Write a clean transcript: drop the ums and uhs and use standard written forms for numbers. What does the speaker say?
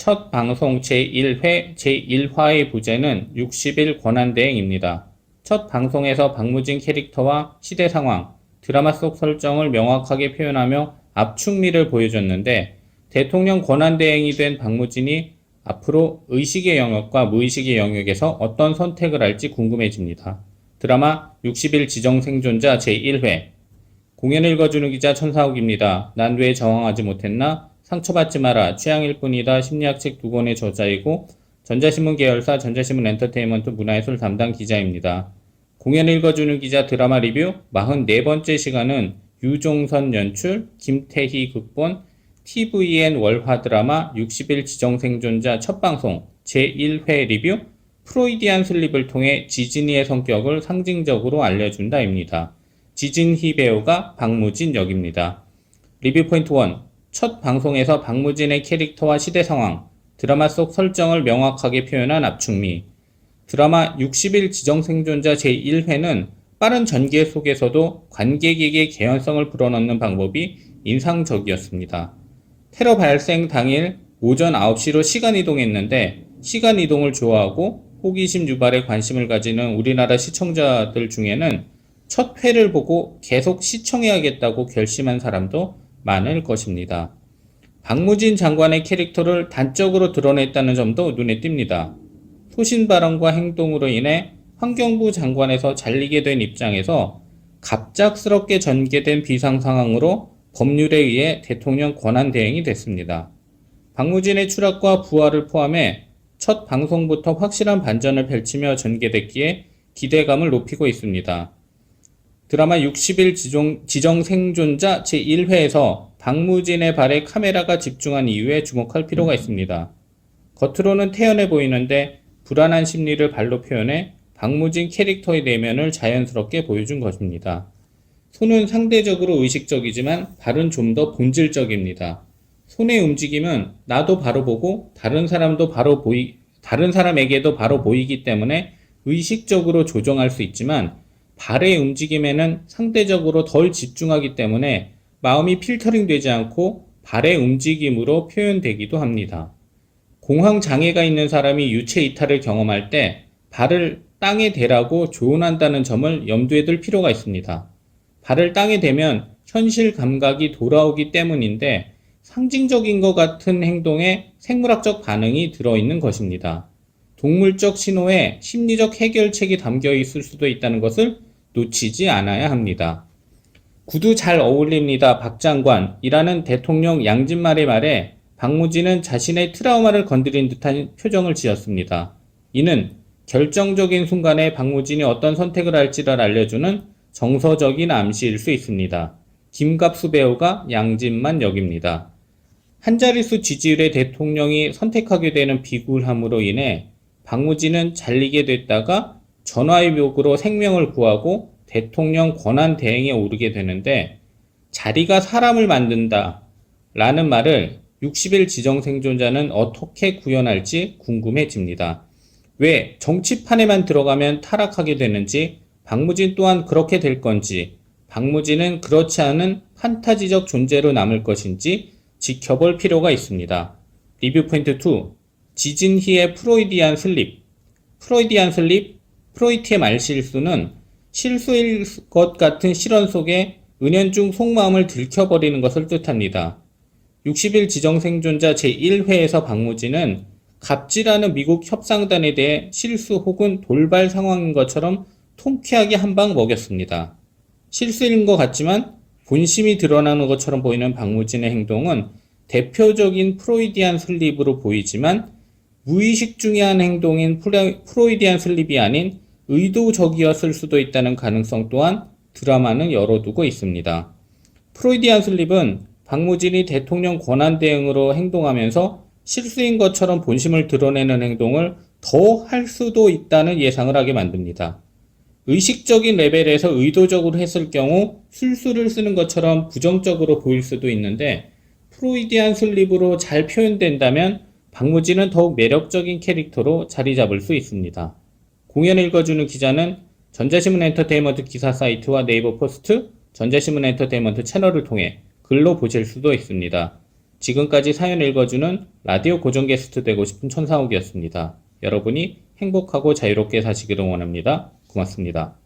첫 방송 제1회 제1화의 부제는 60일 권한대행입니다. 첫 방송에서 박무진 캐릭터와 시대 상황, 드라마 속 설정을 명확하게 표현하며 압축미를 보여줬는데 대통령 권한대행이 된 박무진이 앞으로 의식의 영역과 무의식의 영역에서 어떤 선택을 할지 궁금해집니다. 드라마 60일 지정생존자 제1회 공연 읽어주는 기자 천사욱입니다. 난 왜 저항하지 못했나? 상처받지 마라. 취향일 뿐이다. 심리학 책 2권의 저자이고 전자신문 계열사 전자신문 엔터테인먼트 문화예술 담당 기자입니다. 공연 읽어주는 기자 드라마 리뷰 44번째 시간은 유종선 연출, 김태희 극본, TVN 월화 드라마 60일 지정생존자 첫 방송 제1회 리뷰 프로이디안 슬립을 통해 지진이의 성격을 상징적으로 알려준다입니다. 지진희 배우가 박무진 역입니다. 리뷰 포인트 1. 첫 방송에서 박무진의 캐릭터와 시대 상황, 드라마 속 설정을 명확하게 표현한 압축미. 드라마 60일 지정생존자 제1회는 빠른 전개 속에서도 관객에게 개연성을 불어넣는 방법이 인상적이었습니다. 테러 발생 당일 오전 9시로 시간 이동했는데 시간 이동을 좋아하고 호기심 유발에 관심을 가지는 우리나라 시청자들 중에는 첫 회를 보고 계속 시청해야겠다고 결심한 사람도 많을 것입니다. 박무진 장관의 캐릭터를 단적으로 드러냈다는 점도 눈에 띕니다. 소신 발언과 행동으로 인해 환경부 장관에서 잘리게 된 입장에서 갑작스럽게 전개된 비상 상황으로 법률에 의해 대통령 권한대행이 됐습니다. 박무진의 추락과 부활을 포함해 첫 방송부터 확실한 반전을 펼치며 전개됐기에 기대감을 높이고 있습니다. 드라마 60일 지정생존자 제1회에서 박무진의 발에 카메라가 집중한 이유에 주목할 필요가 있습니다. 겉으로는 태연해 보이는데 불안한 심리를 발로 표현해 박무진 캐릭터의 내면을 자연스럽게 보여준 것입니다. 손은 상대적으로 의식적이지만 발은 좀 더 본질적입니다. 손의 움직임은 나도 바로 보고 다른 사람에게도 바로 보이기 때문에 의식적으로 조정할 수 있지만 발의 움직임에는 상대적으로 덜 집중하기 때문에 마음이 필터링 되지 않고 발의 움직임으로 표현되기도 합니다. 공황 장애가 있는 사람이 유체 이탈을 경험할 때 발을 땅에 대라고 조언한다는 점을 염두에 둘 필요가 있습니다. 발을 땅에 대면 현실 감각이 돌아오기 때문인데 상징적인 것 같은 행동에 생물학적 반응이 들어있는 것입니다. 동물적 신호에 심리적 해결책이 담겨 있을 수도 있다는 것을 놓치지 않아야 합니다. 구두 잘 어울립니다. 박 장관이라는 대통령 양진말의 말에 박무진은 자신의 트라우마를 건드린 듯한 표정을 지었습니다. 이는 결정적인 순간에 박무진이 어떤 선택을 할지를 알려주는 정서적인 암시일 수 있습니다. 김갑수 배우가 양진만 역입니다. 한자릿수 지지율의 대통령이 선택하게 되는 비굴함으로 인해 박무진은 잘리게 됐다가 전화위복으로 생명을 구하고 대통령 권한 대행에 오르게 되는데 자리가 사람을 만든다 라는 말을 60일 지정생존자는 어떻게 구현할지 궁금해집니다. 왜 정치판에만 들어가면 타락하게 되는지 박무진 또한 그렇게 될 건지 박무진은 그렇지 않은 판타지적 존재로 남을 것인지 지켜볼 필요가 있습니다. 리뷰 포인트 2. 지진희의 프로이디안 슬립. 프로이트의 말실수는 실수일 것 같은 실언 속에 은연중 속마음을 들켜버리는 것을 뜻합니다. 60일 지정생존자 제1회에서 박무진은 갑질하는 미국 협상단에 대해 실수 혹은 돌발 상황인 것처럼 통쾌하게 한 방 먹였습니다. 실수인 것 같지만 본심이 드러나는 것처럼 보이는 박무진의 행동은 대표적인 프로이디안 슬립으로 보이지만 무의식 중에 한 행동인 프로이디안 슬립이 아닌 의도적이었을 수도 있다는 가능성 또한 드라마는 열어두고 있습니다. 프로이디안 슬립은 박무진이 대통령 권한대행으로 행동하면서 실수인 것처럼 본심을 드러내는 행동을 더 할 수도 있다는 예상을 하게 만듭니다. 의식적인 레벨에서 의도적으로 했을 경우 술수를 쓰는 것처럼 부정적으로 보일 수도 있는데 프로이디안 슬립으로 잘 표현된다면 박무진은 더욱 매력적인 캐릭터로 자리 잡을 수 있습니다. 공연 읽어주는 기자는 전자신문 엔터테인먼트 기사 사이트와 네이버 포스트, 전자신문 엔터테인먼트 채널을 통해 글로 보실 수도 있습니다. 지금까지 사연 읽어주는 라디오 고정 게스트 되고 싶은 천상욱이었습니다. 여러분이 행복하고 자유롭게 사시기를 원합니다. 고맙습니다.